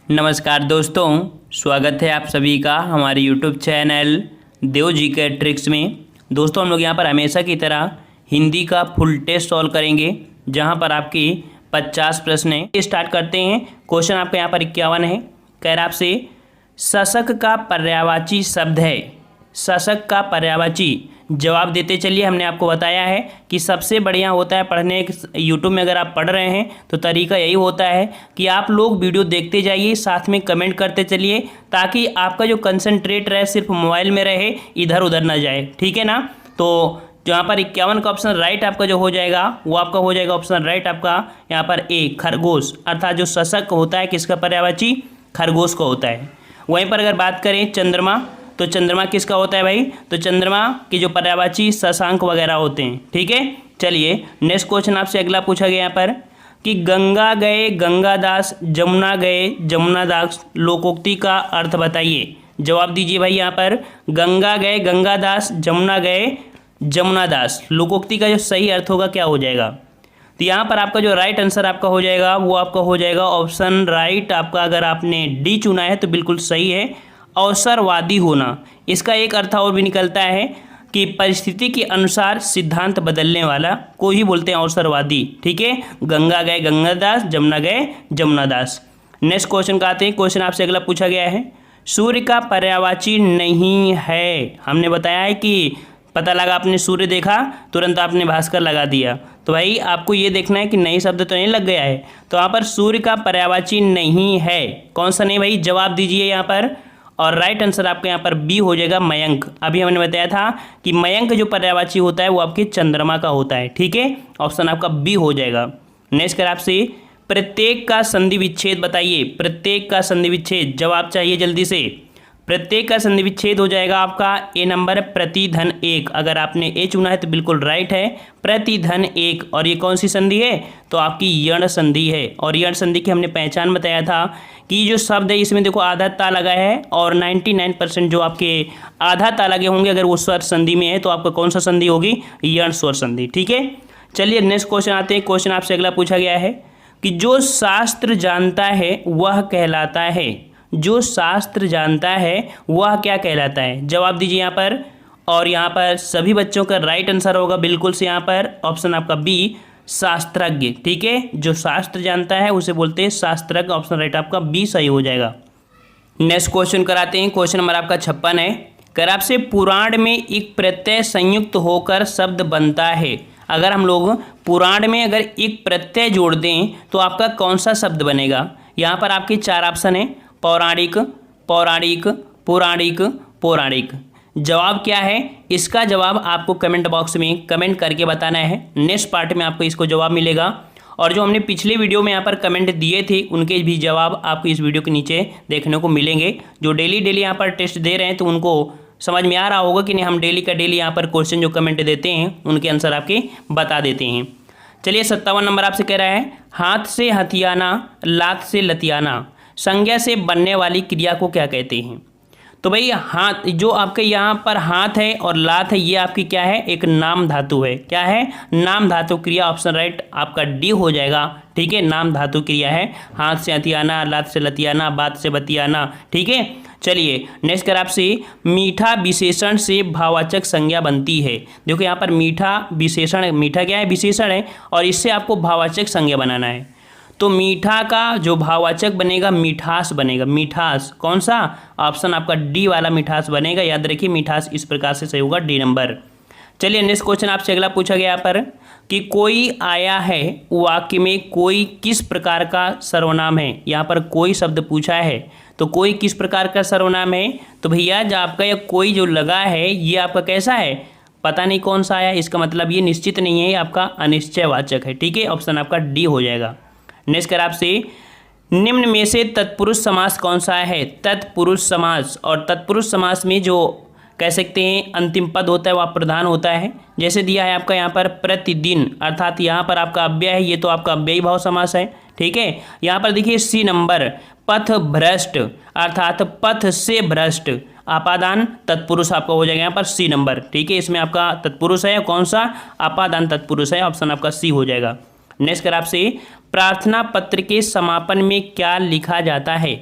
नमस्कार दोस्तों, स्वागत है आप सभी का हमारे YouTube चैनल देव जी के ट्रिक्स में। दोस्तों हम लोग यहाँ पर हमेशा की तरह हिंदी का फुल टेस्ट सॉल्व करेंगे, जहाँ पर आपकी 50 प्रश्न हैं। स्टार्ट करते हैं। क्वेश्चन आपका यहाँ पर 51 है। कह रहा आपसे शशक का पर्यायवाची शब्द है। शशक का पर्यायवाची जवाब देते चलिए। हमने आपको बताया है कि सबसे बढ़िया होता है पढ़ने, यूट्यूब में अगर आप पढ़ रहे हैं तो तरीका यही होता है कि आप लोग वीडियो देखते जाइए, साथ में कमेंट करते चलिए, ताकि आपका जो कंसंट्रेट रहे सिर्फ मोबाइल में रहे, इधर उधर ना जाए। ठीक है ना। तो यहाँ पर 51 का ऑप्शन राइट आपका जो हो जाएगा वो आपका हो जाएगा ऑप्शन राइट आपका यहाँ पर ए, खरगोश। अर्थात जो शशक होता है किसका पर्यायवाची? खरगोश का होता है। वहीं पर अगर बात करें चंद्रमा, तो चंद्रमा किसका होता है भाई? तो चंद्रमा की जो पर्यायवाची शशांक वगैरह होते हैं। ठीक है। चलिए नेक्स्ट क्वेश्चन आपसे अगला पूछा गया यहाँ पर कि गंगा गए गंगादास, जमुना गए जमुनादास, लोकोक्ति का अर्थ बताइए। जवाब दीजिए भाई। यहाँ पर गंगा गए गंगादास, जमुना गए जमुनादास, लोकोक्ति का जो सही अर्थ होगा क्या हो जाएगा? तो यहाँ पर आपका जो राइट आंसर आपका हो जाएगा वो आपका हो जाएगा ऑप्शन राइट आपका। अगर आपने डी चुना है तो बिल्कुल सही है, अवसरवादी होना। इसका एक अर्थ और भी निकलता है कि परिस्थिति के अनुसार सिद्धांत बदलने वाला को ही बोलते हैं अवसरवादी। ठीक है। गंगा गए गंगादास, जमुना गए जमुनादास। नेक्स्ट क्वेश्चन का आते हैं। क्वेश्चन आपसे अगला पूछा गया है सूर्य का पर्यायवाची नहीं है। हमने बताया है कि पता लगा आपने सूर्य देखा तुरंत आपने भास्कर लगा दिया, तो भाई आपको ये देखना है कि नई शब्द तो नहीं लग गया है। तो यहाँ पर सूर्य का पर्यायवाची नहीं है। कौन सा नहीं भाई? जवाब दीजिए यहाँ पर। और राइट आंसर आपका यहाँ पर बी हो जाएगा, मयंक। अभी हमने बताया था कि मयंक जो पर्यायवाची होता है वो आपके चंद्रमा का होता है। ठीक है। ऑप्शन आपका बी हो जाएगा। नेक्स्ट कर आपसे प्रत्येक का संधि विच्छेद बताइए। प्रत्येक का संधि विच्छेद जवाब चाहिए जल्दी से। प्रत्येक का संधि विच्छेद हो जाएगा आपका ए नंबर, प्रति धन एक। अगर आपने ए चुना है तो बिल्कुल राइट है, प्रति धन एक। और ये कौन सी संधि है? तो आपकी यण संधि है। और यण संधि की हमने पहचान बताया था कि जो शब्द है इसमें देखो आधा ता लगा है, और 99% जो आपके आधा ता लगे होंगे अगर वो स्वर संधि में है तो आपका कौन सा संधि होगी? यण स्वर संधि। ठीक है। चलिए नेक्स्ट क्वेश्चन आते हैं। क्वेश्चन आपसे अगला पूछा गया है कि जो शास्त्र जानता है वह कहलाता है। जो शास्त्र जानता है वह क्या कहलाता है? जवाब दीजिए यहाँ पर। और यहाँ पर सभी बच्चों का राइट आंसर होगा बिल्कुल से यहाँ पर ऑप्शन आपका बी, शास्त्रज्ञ। ठीक है। जो शास्त्र जानता है उसे बोलते हैं शास्त्रज्ञ। ऑप्शन राइट आपका बी सही हो जाएगा। नेक्स्ट क्वेश्चन कराते हैं। क्वेश्चन नंबर आपका 56 है। कर आपसे पुराण में एक प्रत्यय संयुक्त होकर शब्द बनता है। अगर हम लोग पुराण में अगर एक प्रत्यय जोड़ दें तो आपका कौन सा शब्द बनेगा? यहाँ पर आपके 4 ऑप्शन है, पौराणिक, पौराणिक, पौराणिक, पौराणिक। जवाब क्या है? इसका जवाब आपको कमेंट बॉक्स में कमेंट करके बताना है। नेक्स्ट पार्ट में आपको इसको जवाब मिलेगा। और जो हमने पिछले वीडियो में यहाँ पर कमेंट दिए थे उनके भी जवाब आपको इस वीडियो के नीचे देखने को मिलेंगे। जो डेली यहाँ पर टेस्ट दे रहे हैं तो उनको समझ में आ रहा होगा कि नहीं, हम डेली का डेली यहाँ पर क्वेश्चन जो कमेंट देते हैं उनके आंसर आपके बता देते हैं। चलिए 57 नंबर आपसे कह रहा है हाथ से हथियाना, लात से लतियाना, संज्ञा से बनने वाली क्रिया को क्या कहते हैं? तो भाई हाथ, जो आपके यहाँ पर हाथ है और लात है, ये आपकी क्या है? एक नाम धातु है। क्या है? नाम धातु क्रिया। ऑप्शन राइट आपका डी हो जाएगा। ठीक है। नाम धातु क्रिया है। हाथ से हथियाना, लात से लतियाना, बात से बतियाना। ठीक है। चलिए नेक्स्ट कर आपसे मीठा विशेषण से भाववाचक संज्ञा बनती है। देखो यहाँ पर मीठा विशेषण, मीठा क्या है? विशेषण है, और इससे आपको भाववाचक संज्ञा बनाना है। तो मीठा का जो भाववाचक बनेगा मिठास बनेगा। मिठास कौन सा? ऑप्शन आपका डी वाला मिठास बनेगा। याद रखिए मिठास इस प्रकार से सही होगा, डी नंबर। चलिए नेक्स्ट क्वेश्चन आपसे अगला पूछा गया यहाँ पर कि कोई आया है वाक्य में कोई किस प्रकार का सर्वनाम है। यहाँ पर कोई शब्द पूछा है तो कोई किस प्रकार का सर्वनाम है? तो भैया जो आपका यह कोई जो लगा है ये आपका कैसा है? पता नहीं कौन सा आया, इसका मतलब ये निश्चित नहीं है, आपका अनिश्चयवाचक है। ठीक है। ऑप्शन आपका डी हो जाएगा। नेक्स्ट कर आपसे निम्न में से तत्पुरुष समास कौन सा है? तत्पुरुष समास। और तत्पुरुष समास में जो कह सकते हैं अंतिम पद होता है वह प्रधान होता है। जैसे दिया है आपका यहाँ पर प्रतिदिन, अर्थात यहाँ पर आपका अव्यय है, ये तो आपका अव्ययी भाव समास है। ठीक है। यहाँ पर देखिए सी नंबर, पथ भ्रष्ट, अर्थात पथ से भ्रष्ट, आपादान तत्पुरुष आपका हो जाएगा यहाँ पर सी नंबर। ठीक है। इसमें आपका तत्पुरुष है, कौन सा? आपादान तत्पुरुष है। ऑप्शन आपका सी हो जाएगा। नेक्स्ट कर आपसे प्रार्थना पत्र के समापन में क्या लिखा जाता है?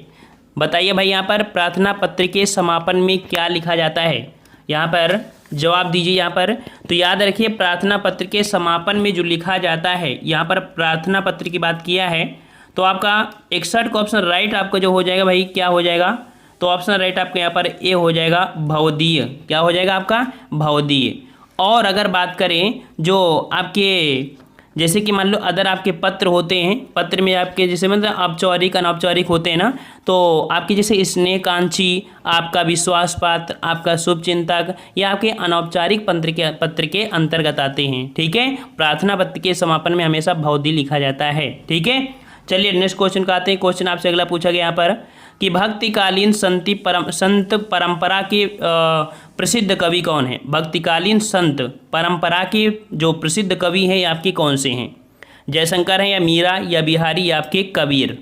बताइए भाई यहाँ पर प्रार्थना पत्र के समापन में क्या लिखा जाता है, यहाँ पर जवाब दीजिए यहाँ पर। तो याद रखिए प्रार्थना पत्र के समापन में जो लिखा जाता है, यहाँ पर प्रार्थना पत्र की बात किया है, तो आपका 61 का ऑप्शन राइट आपका जो हो जाएगा भाई क्या हो जाएगा, तो ऑप्शन राइट आपका यहाँ पर ए हो जाएगा भवदीय। क्या हो जाएगा आपका भवदीय। और अगर बात करें जो आपके जैसे कि मान लो अदर आपके पत्र होते हैं, पत्र में आपके जैसे मतलब औपचारिक अनौपचारिक होते हैं ना, तो आपके जैसे स्नेहकांक्षी, आपका विश्वास पात्र, आपका शुभचिंतक, या आपके अनौपचारिक पत्र के अंतर्गत आते हैं। ठीक है, प्रार्थना पत्र के समापन में हमेशा भवदीय लिखा जाता है। ठीक है, चलिए नेक्स्ट क्वेश्चन का आते हैं। क्वेश्चन आपसे अगला पूछा गया यहाँ पर कि भक्तिकालीन संत परंपरा के प्रसिद्ध कवि कौन है। भक्तिकालीन संत परंपरा के जो प्रसिद्ध कवि हैं ये आपके कौन से हैं, जयशंकर हैं या मीरा या बिहारी या आपके कबीर।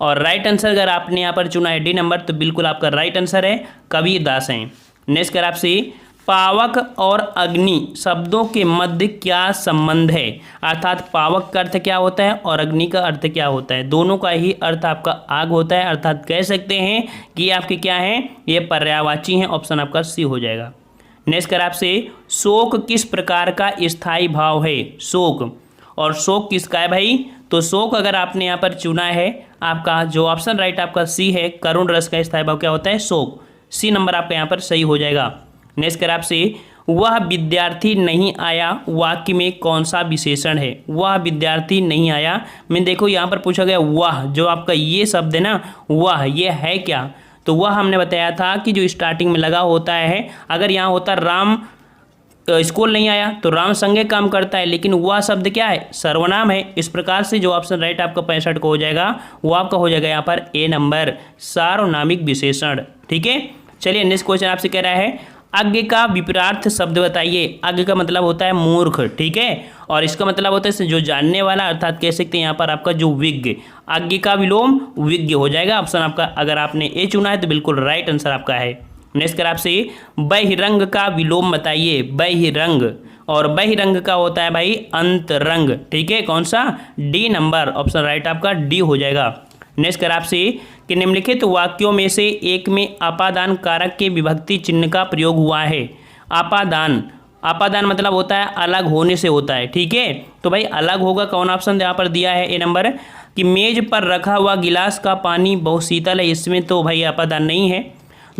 और राइट आंसर अगर आपने यहाँ पर चुना है डी नंबर, तो बिल्कुल आपका राइट आंसर है कबीर दास हैं। नेक्स्ट कर आपसे पावक और अग्नि शब्दों के मध्य क्या संबंध है, अर्थात पावक का अर्थ क्या होता है और अग्नि का अर्थ क्या होता है। दोनों का ही अर्थ आपका आग होता है, अर्थात कह सकते हैं कि ये आपके क्या हैं, ये पर्यायवाची हैं। ऑप्शन आपका सी हो जाएगा। नेक्स्ट कर आपसे शोक किस प्रकार का स्थायी भाव है। शोक, और शोक किसका है भाई, तो शोक अगर आपने यहाँ पर चुना है, आपका जो ऑप्शन राइट आपका सी है, करुण रस का स्थायी भाव क्या होता है, शोक। सी नंबर आपका यहाँ पर सही हो जाएगा। नेक्स्ट कर आपसे वह विद्यार्थी नहीं आया वाक्य में कौन सा विशेषण है। वह विद्यार्थी नहीं आया मैं देखो यहाँ पर पूछा गया वह, जो आपका ये शब्द है ना वह, ये है क्या, तो वह हमने बताया था कि जो स्टार्टिंग में लगा होता है। अगर यहाँ होता राम स्कूल नहीं आया तो राम संज्ञक काम करता है, लेकिन वह शब्द क्या है, सर्वनाम है। इस प्रकार से जो ऑप्शन राइट आपका 65 को हो जाएगा वो आपका हो जाएगा यहाँ पर ए नंबर, सार्वनामिक विशेषण। ठीक है, चलिए नेक्स्ट क्वेश्चन आपसे कह रहा है अज्ञ का विपरीत शब्द बताइए। अज्ञ का मतलब होता है मूर्ख, ठीक है, और इसका मतलब होता है जो जानने वाला, अर्थात कह सकते हैं यहाँ पर आपका जो विज्ञ। अज्ञ का विलोम विज्ञ हो जाएगा। ऑप्शन आपका अगर आपने ए चुना है तो बिल्कुल राइट आंसर आपका है। नेक्स्ट कर आपसे बहिरंग का विलोम बताइए। बहिरंग, और बहिरंग का होता है भाई अंतरंग। ठीक है, कौन सा, डी नंबर, ऑप्शन राइट आपका डी हो जाएगा। नेक्स्ट कर आपसे कि निम्नलिखित वाक्यों में से एक में अपादान कारक के विभक्ति चिन्ह का प्रयोग हुआ है। अपादान, अपादान मतलब होता है अलग होने से होता है। ठीक है, तो भाई अलग होगा कौन, ऑप्शन यहाँ पर दिया है ए नंबर कि मेज पर रखा हुआ गिलास का पानी बहुत शीतल है, इसमें तो भाई अपादान नहीं है।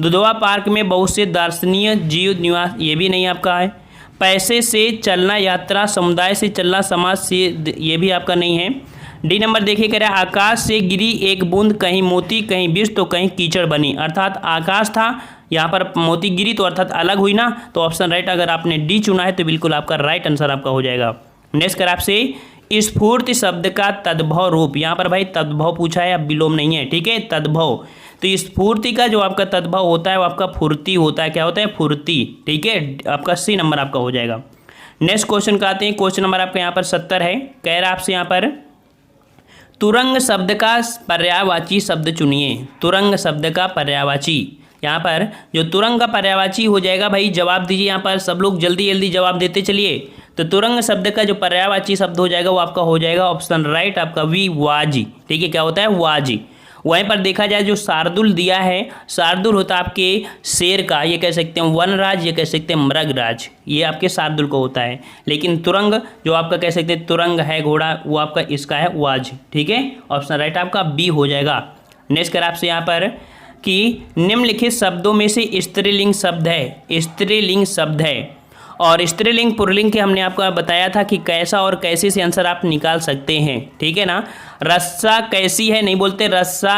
दुधवा पार्क में बहुत से दार्शनिक जीव निवास, ये भी नहीं आपका है। पैसे से चलना यात्रा, समुदाय से चलना समाज से, ये भी आपका नहीं है। डी नंबर देखिए कह रहा है आकाश से गिरी एक बूंद कहीं मोती कहीं विष तो कहीं कीचड़ बनी, अर्थात आकाश था यहाँ पर मोती गिरी तो अर्थात अलग हुई ना, तो ऑप्शन राइट अगर आपने डी चुना है तो बिल्कुल आपका राइट आंसर आपका हो जाएगा। नेक्स्ट कर आपसे स्फूर्ति शब्द का तद्भव रूप, यहाँ पर भाई तद्भव पूछा है, अब विलोम नहीं है। ठीक है, तद्भव, तो स्फूर्ति का जो आपका तद्भव होता है वो आपका फुर्ती होता है। क्या होता है, फुर्ती। ठीक है, आपका सी नंबर आपका हो जाएगा। नेक्स्ट क्वेश्चन का आते हैं। क्वेश्चन नंबर आपका यहाँ पर 70 है। कह रहा है आपसे यहाँ पर तुरंग शब्द का पर्यायवाची शब्द चुनिए। तुरंग शब्द का पर्यायवाची, यहाँ पर जो तुरंग का पर्यायवाची हो जाएगा भाई, जवाब दीजिए यहाँ पर सब लोग जल्दी जल्दी जवाब देते चलिए। तो तुरंग शब्द का जो पर्यायवाची शब्द हो जाएगा वो आपका हो जाएगा ऑप्शन राइट आपका वी, वाजी। ठीक है, क्या होता है, वाजी। वहीं पर देखा जाए जो शार्दुल दिया है, शार्दुल होता है आपके शेर का, ये कह सकते हैं वनराज, ये कह सकते हैं मृगराज, ये आपके शार्दुल को होता है। लेकिन तुरंग जो आपका कह सकते हैं तुरंग है घोड़ा, वो आपका इसका है वाज। ठीक है, ऑप्शन राइट आपका बी हो जाएगा। नेक्स्ट कर आपसे यहाँ पर कि निम्नलिखित शब्दों में से स्त्रीलिंग शब्द है। स्त्रीलिंग शब्द है, और स्त्रीलिंग पुल्लिंग के हमने आपको बताया था कि कैसा और कैसे से आंसर आप निकाल सकते हैं। ठीक है ना, रस्सा कैसी है नहीं बोलते, रस्सा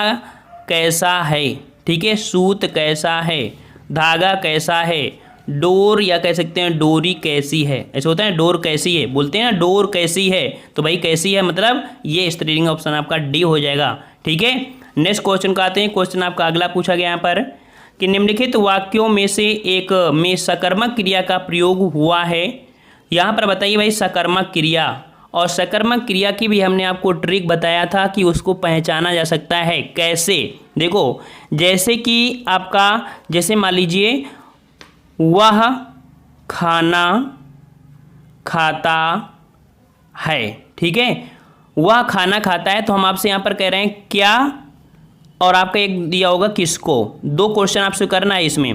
कैसा है। ठीक है, सूत कैसा है, धागा कैसा है, डोर या कह सकते हैं डोरी कैसी है, ऐसे होता है डोर कैसी है, बोलते हैं ना डोर कैसी है, तो भाई कैसी है मतलब ये स्त्रीलिंग, ऑप्शन आपका डी हो जाएगा। ठीक है, नेक्स्ट क्वेश्चन का आते हैं। क्वेश्चन आपका अगला पूछा गया यहाँ पर कि निम्नलिखित वाक्यों में से एक में सकर्मक क्रिया का प्रयोग हुआ है। यहाँ पर बताइए भाई सकर्मक क्रिया, और सकर्मक क्रिया की भी हमने आपको ट्रिक बताया था कि उसको पहचाना जा सकता है कैसे। देखो जैसे कि आपका, जैसे मान लीजिए वह खाना खाता है। ठीक है, वह खाना खाता है, तो हम आपसे यहाँ पर कह रहे हैं क्या और आपका एक दिया होगा किसको। दो क्वेश्चन आपसे करना है इसमें।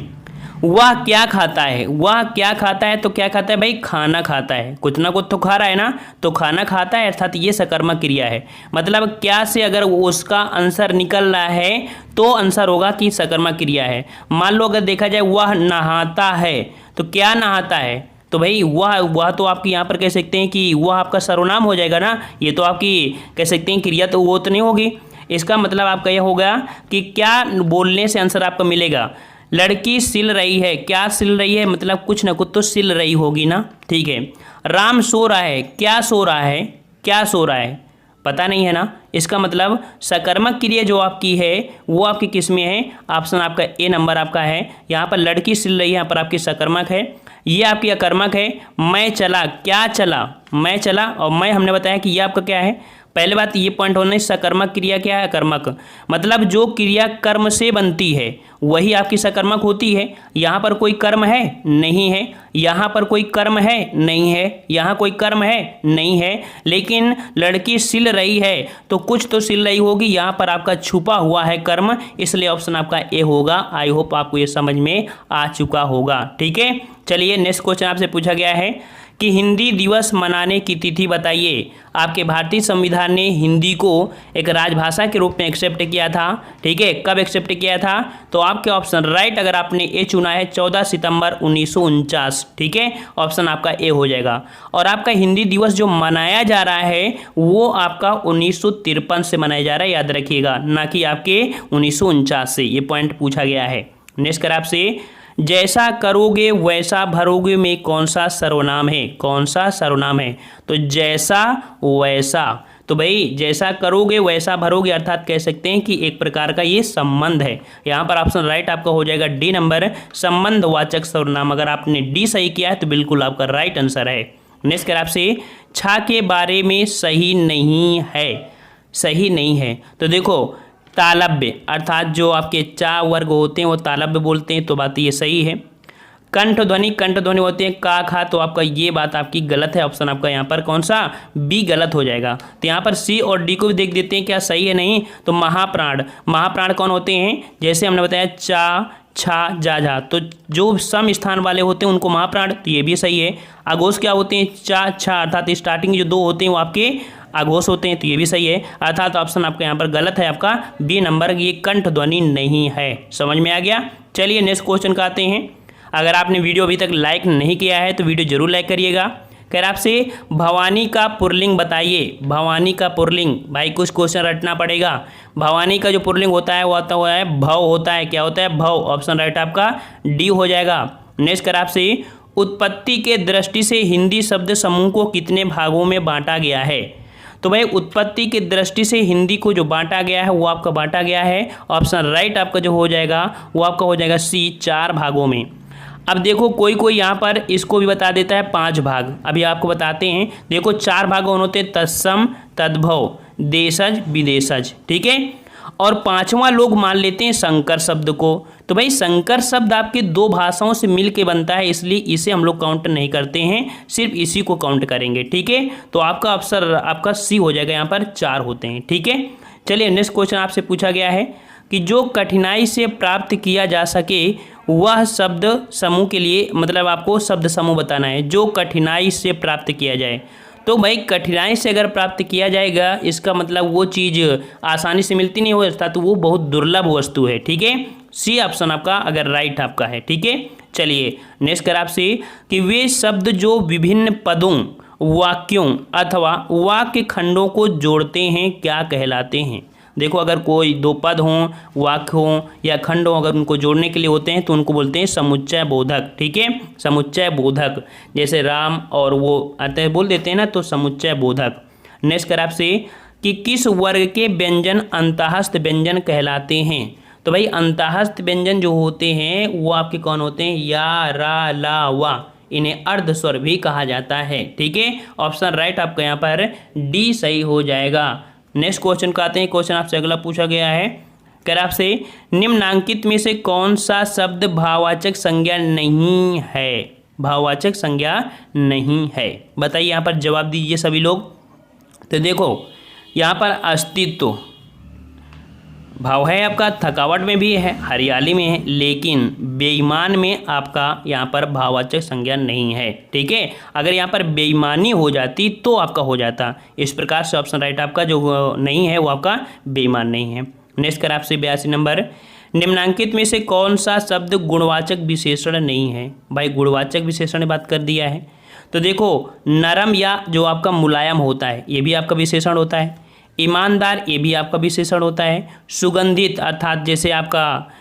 वह क्या खाता है, वह क्या खाता है, तो क्या खाता है भाई, खाना खाता है। कुछ ना कुछ तो खा रहा है ना, तो खाना खाता है, अर्थात ये सकर्मक क्रिया है। मतलब क्या से अगर उसका आंसर निकल रहा है तो आंसर होगा कि सकर्मक क्रिया है। मान लो अगर देखा जाए वह नहाता है, तो क्या नहाता है, तो भाई वह तो आपकी यहाँ पर कह सकते हैं कि वह आपका सर्वनाम हो जाएगा ना। ये तो आपकी कह सकते हैं क्रिया, तो वो तो नहीं होगी। इसका मतलब आपका यह होगा कि क्या बोलने से आंसर आपका मिलेगा। लड़की सिल रही है, क्या सिल रही है, मतलब कुछ ना कुछ तो सिल रही होगी ना, ठीक है। राम सो रहा है, क्या सो रहा है, क्या सो रहा है, पता नहीं है ना। इसका मतलब सकर्मक क्रिया जो आपकी है वो आपकी किस में है, ऑप्शन आपका ए नंबर आपका है। यहाँ पर लड़की सिल रही है, यहाँ पर आपकी सकर्मक है, ये आपकी अकर्मक है। मैं चला, क्या चला, मैं चला, और मैं हमने बताया कि ये आपका क्या है। पहले बात ये पॉइंट होना है, सकर्मक क्रिया क्या है, अकर्मक, मतलब जो क्रिया कर्म से बनती है वही आपकी सकर्मक होती है। यहाँ पर कोई कर्म है नहीं है, यहाँ पर कोई कर्म है नहीं है, यहाँ कोई कर्म है नहीं है, लेकिन लड़की सिल रही है तो कुछ तो सिल रही होगी, यहाँ पर आपका छुपा हुआ है कर्म, इसलिए ऑप्शन आपका ए होगा। आई होप आपको ये समझ में आ चुका होगा, ठीक है। चलिए नेक्स्ट क्वेश्चन आपसे पूछा गया है कि हिंदी दिवस मनाने की तिथि बताइए। आपके भारतीय संविधान ने हिंदी को एक राजभाषा के रूप में एक्सेप्ट किया था, ठीक है। कब एक्सेप्ट किया था, तो आपके ऑप्शन राइट अगर आपने ए चुना है 14 सितंबर 1949, ठीक है, ऑप्शन आपका ए हो जाएगा। और आपका हिंदी दिवस जो मनाया जा रहा है वो आपका 1953 से मनाया जा रहा है, याद रखिएगा, ना कि आपके 1949 से। ये पॉइंट पूछा गया है। नेक्स्ट कर आपसे, जैसा करोगे वैसा भरोगे में कौन सा सर्वनाम है, कौन सा सर्वनाम है, तो जैसा वैसा, तो भाई जैसा करोगे वैसा भरोगे, अर्थात कह सकते हैं कि एक प्रकार का ये संबंध है। यहाँ पर ऑप्शन राइट आपका हो जाएगा डी नंबर, संबंधवाचक सर्वनाम। अगर आपने डी सही किया है तो बिल्कुल आपका राइट आंसर है। नेक्स्ट कर आपसे, छा के बारे में सही नहीं है, सही नहीं है, तो देखो तालब्य, अर्थात जो आपके चा वर्ग होते हैं वो तालब्य बोलते हैं, तो बात ये सही है। कंठ ध्वनि होते हैं का खा, तो आपका ये बात आपकी गलत है। ऑप्शन आपका यहाँ पर कौन सा, बी गलत हो जाएगा। तो यहाँ पर सी और डी को भी देख देते हैं क्या सही है नहीं। तो महाप्राण, महाप्राण कौन होते हैं, जैसे हमने बताया चा छा जा जा, तो जो सम स्थान वाले होते हैं उनको महाप्राण, तो ये भी सही है। आघोष क्या होते हैं, चा छा, अर्थात स्टार्टिंग जो दो होते हैं वो आपके आघोष होते हैं, तो ये भी सही है। अर्थात ऑप्शन आपका यहाँ पर गलत है, आपका बी नंबर, ये कंठ ध्वनि नहीं है। समझ में आ गया। चलिए नेक्स्ट क्वेश्चन का आते हैं। अगर आपने वीडियो अभी तक लाइक नहीं किया है तो वीडियो जरूर लाइक करिएगा। कह रहा आपसे भवानी का पुरलिंग बताइए, भवानी का पुरलिंग, भाई कुछ क्वेश्चन रटना पड़ेगा। भवानी का जो पुरलिंग होता है वो आता हुआ है भव होता है, क्या होता है भव, ऑप्शन राइट आपका डी हो जाएगा। नेक्स्ट कर आपसे, उत्पत्ति के दृष्टि से हिंदी शब्द समूह को कितने भागों में बांटा गया है, तो भाई उत्पत्ति की दृष्टि से हिंदी को जो बांटा गया है वो आपका बांटा गया है, ऑप्शन राइट आपका जो हो जाएगा वो आपका हो जाएगा सी, 4 भागों में। अब देखो कोई कोई यहाँ पर इसको भी बता देता है 5 भाग, अभी आपको बताते हैं। देखो 4 भाग होते हैं, तत्सम, तद्भव, देशज, विदेशज, ठीक है। और 5वां लोग मान लेते हैं संकर शब्द को। तो भाई संकर शब्द आपके 2 भाषाओं से मिल के बनता है, इसलिए इसे हम लोग काउंट नहीं करते हैं, सिर्फ इसी को काउंट करेंगे, ठीक है। तो आपका ऑप्शन आपका सी हो जाएगा, यहाँ पर 4 होते हैं, ठीक है। चलिए नेक्स्ट क्वेश्चन आपसे पूछा गया है कि जो कठिनाई से प्राप्त किया जा सके वह शब्द समूह के लिए, मतलब आपको शब्द समूह बताना है जो कठिनाई से प्राप्त किया जाए। तो भाई कठिनाई से अगर प्राप्त किया जाएगा इसका मतलब वो चीज़ आसानी से मिलती नहीं हो, अर्थात तो वो बहुत दुर्लभ वस्तु है, ठीक है। सी ऑप्शन आपका अगर राइट आपका है, ठीक है। चलिए नेक्स्ट कर आपसे कि वे शब्द जो विभिन्न पदों, वाक्यों अथवा वाक्य खंडों को जोड़ते हैं क्या कहलाते हैं। देखो अगर कोई 2 पद हों, वाक्य हों या खंड हों, अगर उनको जोड़ने के लिए होते हैं तो उनको बोलते हैं समुच्चय बोधक, ठीक है, समुच्चय बोधक। जैसे राम और वो आते बोल देते हैं ना, तो समुच्चय बोधक। नेक्स्ट कर आपसे कि किस वर्ग के व्यंजन अंतःस्थ व्यंजन कहलाते हैं। तो भाई अंतःस्थ व्यंजन जो होते हैं वो आपके कौन होते हैं, या, रा, ला, वा, इन्हें अर्ध स्वर भी कहा जाता है, ठीक है। ऑप्शन राइट आपका यहाँ पर डी सही हो जाएगा। नेक्स्ट क्वेश्चन का आते हैं। क्वेश्चन आपसे अगला पूछा गया है, कह रहा आपसे निम्नांकित में से कौन सा शब्द भाववाचक संज्ञा नहीं है, भाववाचक संज्ञा नहीं है, बताइए। यहाँ पर जवाब दीजिए सभी लोग। तो देखो यहाँ पर अस्तित्व, भाव है आपका थकावट में भी है, हरियाली में है, लेकिन बेईमान में आपका यहाँ पर भाववाचक संज्ञा नहीं है। ठीक है, अगर यहाँ पर बेईमानी हो जाती तो आपका हो जाता। इस प्रकार से ऑप्शन राइट आपका जो नहीं है वो आपका बेईमान नहीं है। नेक्स्ट कर आपसे 82 नंबर, निम्नांकित में से कौन सा शब्द गुणवाचक विशेषण नहीं है। भाई गुणवाचक विशेषण बात कर दिया है, तो देखो नरम या जो आपका मुलायम होता है ये भी आपका विशेषण होता है, ईमानदार ये भी आपका विशेषण होता है, सुगंधित अर्थात जैसे आपका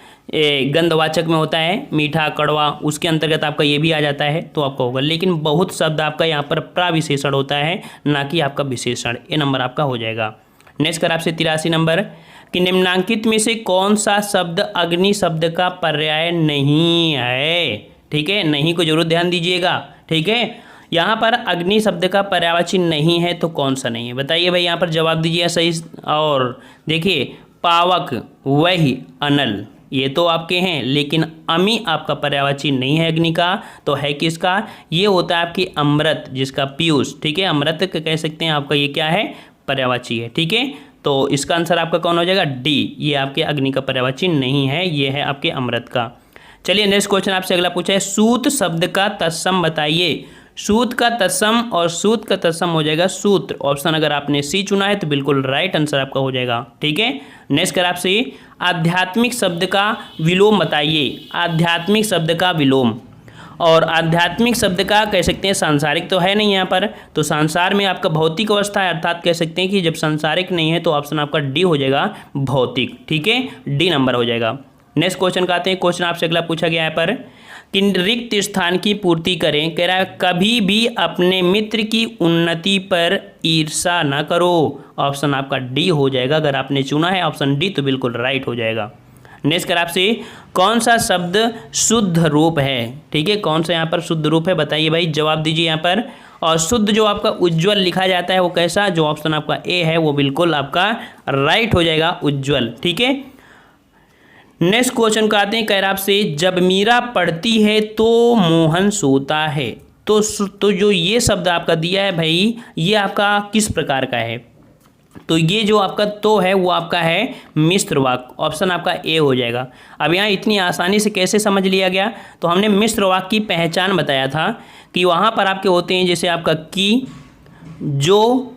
गंधवाचक में होता है मीठा कड़वा, उसके अंतर्गत आपका ये भी आ जाता है तो आपका होगा। लेकिन बहुत शब्द आपका यहाँ पर प्राविशेषण होता है, ना कि आपका विशेषण। ये नंबर आपका हो जाएगा। नेक्स्ट कर आपसे 83 नंबर, कि निम्नांकित में से कौन सा शब्द अग्नि शब्द का पर्याय नहीं है। ठीक है, नहीं को जरूर ध्यान दीजिएगा। ठीक है, यहाँ पर अग्नि शब्द का पर्यायवाची नहीं है तो कौन सा नहीं है बताइए भाई, यहाँ पर जवाब दीजिए सही। और देखिए पावक, वही, अनल ये तो आपके हैं, लेकिन अमी आपका पर्यायवाची नहीं है अग्नि का, तो है किसका, ये होता है आपकी अमृत, जिसका पीयूष। ठीक है, अमृत कह सकते हैं आपका, ये क्या है, पर्यायवाची है। ठीक है, तो इसका आंसर आपका कौन हो जाएगा, डी। ये आपके अग्नि का पर्यायवाची नहीं है, ये है आपके अमृत का। चलिए नेक्स्ट क्वेश्चन आपसे अगला पूछा है, सूत शब्द का तत्सम बताइए। सूत का तत्सम और सूत का तत्सम हो जाएगा सूत्र। ऑप्शन अगर आपने सी चुना है तो बिल्कुल राइट आंसर आपका हो जाएगा। ठीक है, नेक्स्ट कर आपसे आध्यात्मिक शब्द का विलोम बताइए। आध्यात्मिक शब्द का विलोम, और आध्यात्मिक शब्द का कह सकते हैं सांसारिक तो है नहीं यहाँ पर, तो संसार में आपका भौतिक अवस्था है, अर्थात कह सकते हैं कि जब सांसारिक नहीं है तो ऑप्शन आपका डी हो जाएगा, भौतिक। ठीक है, डी नंबर हो जाएगा। नेक्स्ट क्वेश्चन का आते हैं। क्वेश्चन आपसे अगला पूछा गया है पर कि रिक्त स्थान की पूर्ति करें। कह रहा है कभी भी अपने मित्र की उन्नति पर ईर्ष्या न करो। ऑप्शन आपका डी हो जाएगा। अगर आपने चुना है ऑप्शन डी तो बिल्कुल राइट हो जाएगा। नेक्स्ट कर आपसे कौन सा शब्द शुद्ध रूप है। ठीक है, कौन सा यहाँ पर शुद्ध रूप है बताइए भाई, जवाब दीजिए यहाँ पर। और शुद्ध जो आपका उज्ज्वल लिखा जाता है वो कैसा, जो ऑप्शन आपका ए है वो बिल्कुल आपका राइट हो जाएगा, उज्ज्वल। ठीक है, नेक्स्ट क्वेश्चन का आते हैं। कह रहा आपसे जब मीरा पढ़ती है तो मोहन सोता है। तो जो ये शब्द आपका दिया है भाई, ये आपका किस प्रकार का है, तो ये जो आपका तो है वो आपका है मिश्र वाक्य। ऑप्शन आपका ए हो जाएगा। अब यहाँ इतनी आसानी से कैसे समझ लिया गया, तो हमने मिश्र वाक्य की पहचान बताया था कि वहाँ पर आपके होते हैं जैसे आपका की, जो,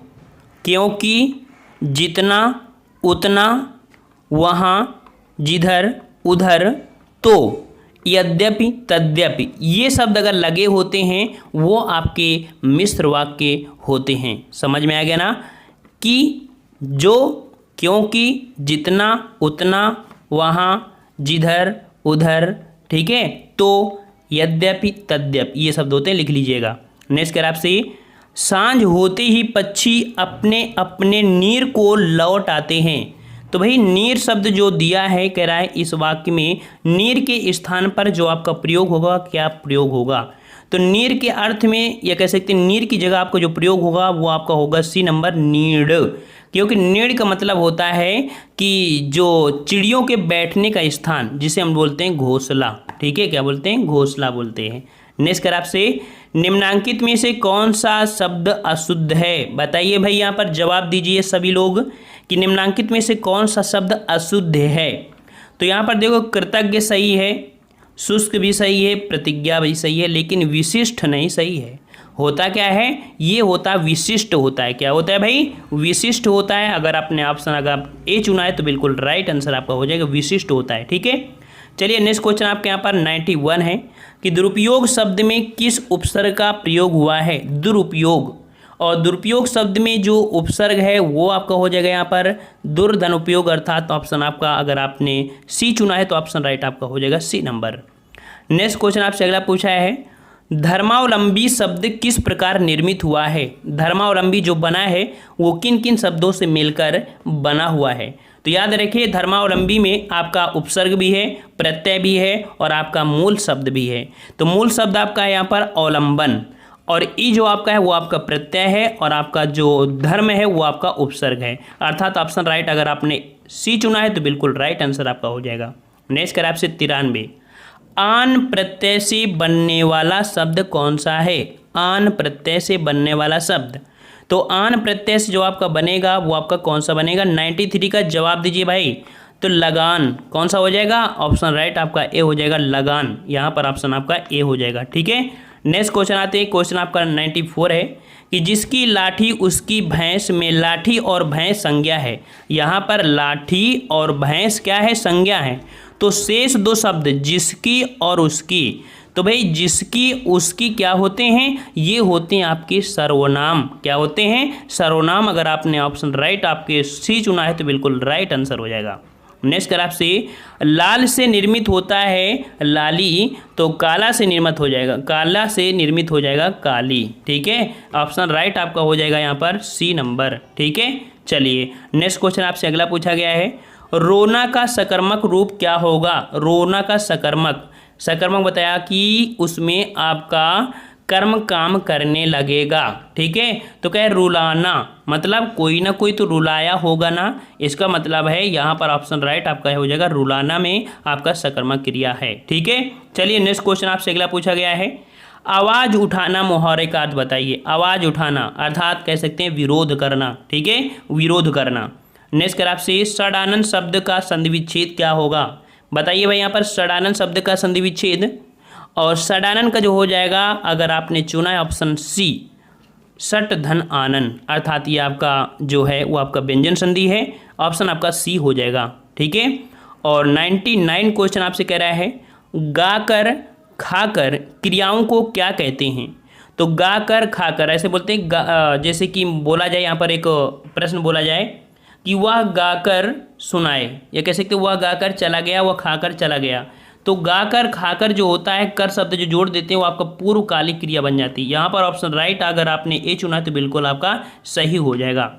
क्योंकि, जितना, उतना, वहाँ, जिधर, उधर, तो, यद्यपि, तद्यपि, ये शब्द अगर लगे होते हैं वो आपके मिश्र वाक्य होते हैं। समझ में आ गया ना, कि, जो, क्योंकि, जितना, उतना, वहाँ, जिधर, उधर, ठीक है, तो, यद्यपि, तद्यपि, ये शब्द होते हैं, लिख लीजिएगा। नेक्स्ट कर आपसे सांझ होते ही पक्षी अपने अपने नीर को लौट आते हैं। तो भाई नीर शब्द जो दिया है, कह रहा है इस वाक्य में नीर के स्थान पर जो आपका प्रयोग होगा, क्या प्रयोग होगा, तो नीर के अर्थ में या कह सकते हैं नीर की जगह आपको जो प्रयोग होगा वो आपका होगा सी नंबर, नीड़। क्योंकि नीड़ का मतलब होता है कि जो चिड़ियों के बैठने का स्थान, जिसे हम बोलते हैं घोंसला। ठीक है, क्या बोलते हैं, घोंसला बोलते हैं। नेक्स्ट कर आपसे निम्नांकित में से कौन सा शब्द अशुद्ध है बताइए भाई, यहाँ पर जवाब दीजिए सभी लोग कि निम्नांकित में से कौन सा शब्द अशुद्ध है। तो यहाँ पर देखो कृतज्ञ सही है, शुष्क भी सही है, प्रतिज्ञा भी सही है, लेकिन विशिष्ट नहीं सही है। होता क्या है, ये होता विशिष्ट होता है। क्या होता है भाई, विशिष्ट होता है। अगर आपने ऑप्शन अगर ए चुना है तो बिल्कुल राइट आंसर आपका हो जाएगा, विशिष्ट होता है। ठीक है, चलिए नेक्स्ट क्वेश्चन आपके यहाँ पर 91 है कि दुरुपयोग शब्द में किस उपसर्ग का प्रयोग हुआ है। दुरुपयोग, और दुरुपयोग शब्द में जो उपसर्ग है वो आपका हो जाएगा यहाँ पर दुर्धनुपयोग, अर्थात ऑप्शन आपका अगर आपने सी चुना है तो ऑप्शन राइट आपका हो जाएगा सी नंबर। नेक्स्ट क्वेश्चन आपसे अगला पूछा है धर्मावलंबी शब्द किस प्रकार निर्मित हुआ है। धर्मावलंबी जो बना है वो किन किन शब्दों से मिलकर बना हुआ है। तो याद रखिए धर्मावलंबी में आपका उपसर्ग भी है, प्रत्यय भी है और आपका मूल शब्द भी है। तो मूल शब्द आपका है यहाँ पर अवलंबन, और ई जो आपका है वो आपका प्रत्यय है, और आपका जो धर्म है वो आपका उपसर्ग है। अर्थात ऑप्शन राइट अगर आपने सी चुना है तो बिल्कुल राइट आंसर आपका हो जाएगा। नेक्स्ट कर आपसे 93 आन प्रत्यय से बनने वाला शब्द कौन सा है। आन प्रत्यय से बनने वाला शब्द, तो आन प्रत्यय से जो आपका बनेगा वो आपका कौन सा बनेगा। 93 का जवाब दीजिए भाई। तो लगान कौन सा हो जाएगा? ऑप्शन राइट आपका ए हो जाएगा, लगान। यहाँ पर ऑप्शन आपका ए हो जाएगा। ठीक है, नेक्स्ट क्वेश्चन आते हैं। क्वेश्चन आपका 94 है कि जिसकी लाठी उसकी भैंस में लाठी और भैंस संज्ञा है। यहाँ पर लाठी और भैंस क्या है? संज्ञा है। तो शेष दो शब्द जिसकी और उसकी, तो भाई जिसकी उसकी क्या होते हैं? ये होते हैं आपके सर्वनाम। क्या होते हैं? सर्वनाम। अगर आपने ऑप्शन राइट आपके सी चुना है तो बिल्कुल राइट आंसर हो जाएगा। नेक्स्ट कर आपसे, लाल से निर्मित होता है लाली, तो काला से निर्मित हो जाएगा, काला से निर्मित हो जाएगा काली। ठीक है, ऑप्शन राइट आपका हो जाएगा यहाँ पर सी नंबर। ठीक है, चलिए नेक्स्ट क्वेश्चन आपसे अगला पूछा गया है, रोना का सकर्मक रूप क्या होगा? रोना का सकर्मक, सकर्मक बताया कि उसमें आपका कर्म काम करने लगेगा। ठीक है, तो क्या है? रुलाना, मतलब कोई ना कोई तो रुलाया होगा ना, इसका मतलब है यहाँ पर ऑप्शन राइट आपका हो जाएगा, रुलाना में आपका सकर्मक क्रिया है। ठीक है, चलिए नेक्स्ट क्वेश्चन आपसे अगला पूछा गया है, आवाज उठाना मुहावरे का अर्थ बताइए। आवाज उठाना अर्थात कह सकते हैं विरोध करना। ठीक है, विरोध करना। नेक्स्ट कर आपसे, षडानन शब्द का संधि विच्छेद क्या होगा? बताइए भाई, यहाँ पर षडानन शब्द का संधि विच्छेद, और षडानन का जो हो जाएगा, अगर आपने चुना है ऑप्शन सी, षट धन आनन, अर्थात ये आपका जो है वो आपका व्यंजन संधि है। ऑप्शन आपका सी हो जाएगा। ठीक है, और 99 क्वेश्चन आपसे कह रहा है, गाकर खाकर क्रियाओं को क्या कहते हैं? तो गाकर खाकर ऐसे बोलते हैं, जैसे कि बोला जाए, यहाँ पर एक प्रश्न बोला जाए कि वह गाकर सुनाए, या कह सकते वह गाकर चला गया, वह खाकर चला गया। तो गाकर खाकर जो होता है, कर शब्द जो जोड़ देते हैं वो आपका पूर्वकालिक क्रिया बन जाती है। यहाँ पर ऑप्शन राइट अगर आपने ए चुना तो बिल्कुल आपका सही हो जाएगा।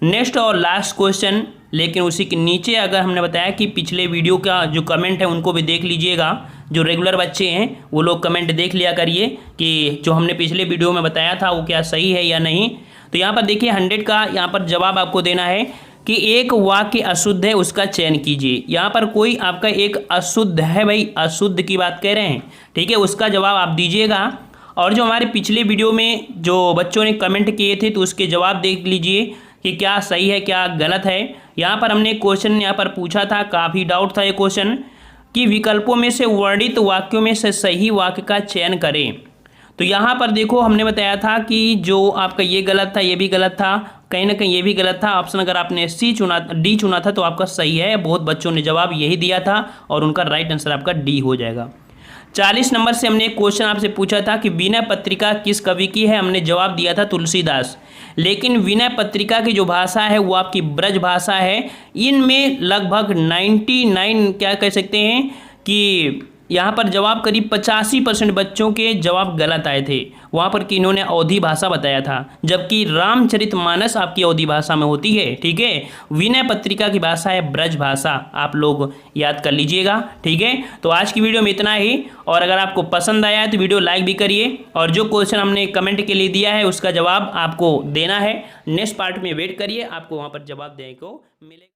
नेक्स्ट और लास्ट क्वेश्चन, लेकिन उसी के नीचे अगर हमने बताया कि पिछले वीडियो का जो कमेंट है उनको भी देख लीजिएगा। जो रेगुलर बच्चे हैं वो लोग कमेंट देख लिया करिए कि जो हमने पिछले वीडियो में बताया था वो क्या सही है या नहीं। तो यहाँ पर देखिए 100 का यहाँ पर जवाब आपको देना है कि एक वाक्य अशुद्ध है उसका चयन कीजिए। यहाँ पर कोई आपका एक अशुद्ध है, भाई अशुद्ध की बात कह रहे हैं। ठीक है, उसका जवाब आप दीजिएगा। और जो हमारे पिछले वीडियो में जो बच्चों ने कमेंट किए थे तो उसके जवाब देख लीजिए कि क्या सही है क्या गलत है। यहाँ पर हमने क्वेश्चन यहाँ पर पूछा था, काफ़ी डाउट था ये क्वेश्चन, कि विकल्पों में से वर्णित वाक्यों में से सही वाक्य का चयन करें। तो यहाँ पर देखो हमने बताया था कि जो आपका ये गलत था, ये भी गलत था, कहीं ना कहीं ये भी गलत था। ऑप्शन अगर आपने सी चुना, डी चुना था तो आपका सही है। बहुत बच्चों ने जवाब यही दिया था और उनका राइट आंसर आपका डी हो जाएगा। 40 नंबर से हमने एक क्वेश्चन आपसे पूछा था कि विनय पत्रिका किस कवि की है? हमने जवाब दिया था तुलसीदास। लेकिन विनय पत्रिका की जो भाषा है वो आपकी ब्रज भाषा है। इनमें लगभग 99 क्या कह सकते हैं कि यहाँ पर जवाब करीब 85% बच्चों के जवाब गलत आए थे। वहाँ पर कि इन्होंने अवधी भाषा बताया था, जबकि रामचरितमानस आपकी अवधी भाषा में होती है। ठीक है, विनय पत्रिका की भाषा है ब्रज भाषा, आप लोग याद कर लीजिएगा। ठीक है, तो आज की वीडियो में इतना ही। और अगर आपको पसंद आया है तो वीडियो लाइक भी करिए, और जो क्वेश्चन हमने कमेंट के लिए दिया है उसका जवाब आपको देना है। नेक्स्ट पार्ट में वेट करिए, आपको वहाँ पर जवाब देने को मिलेगा।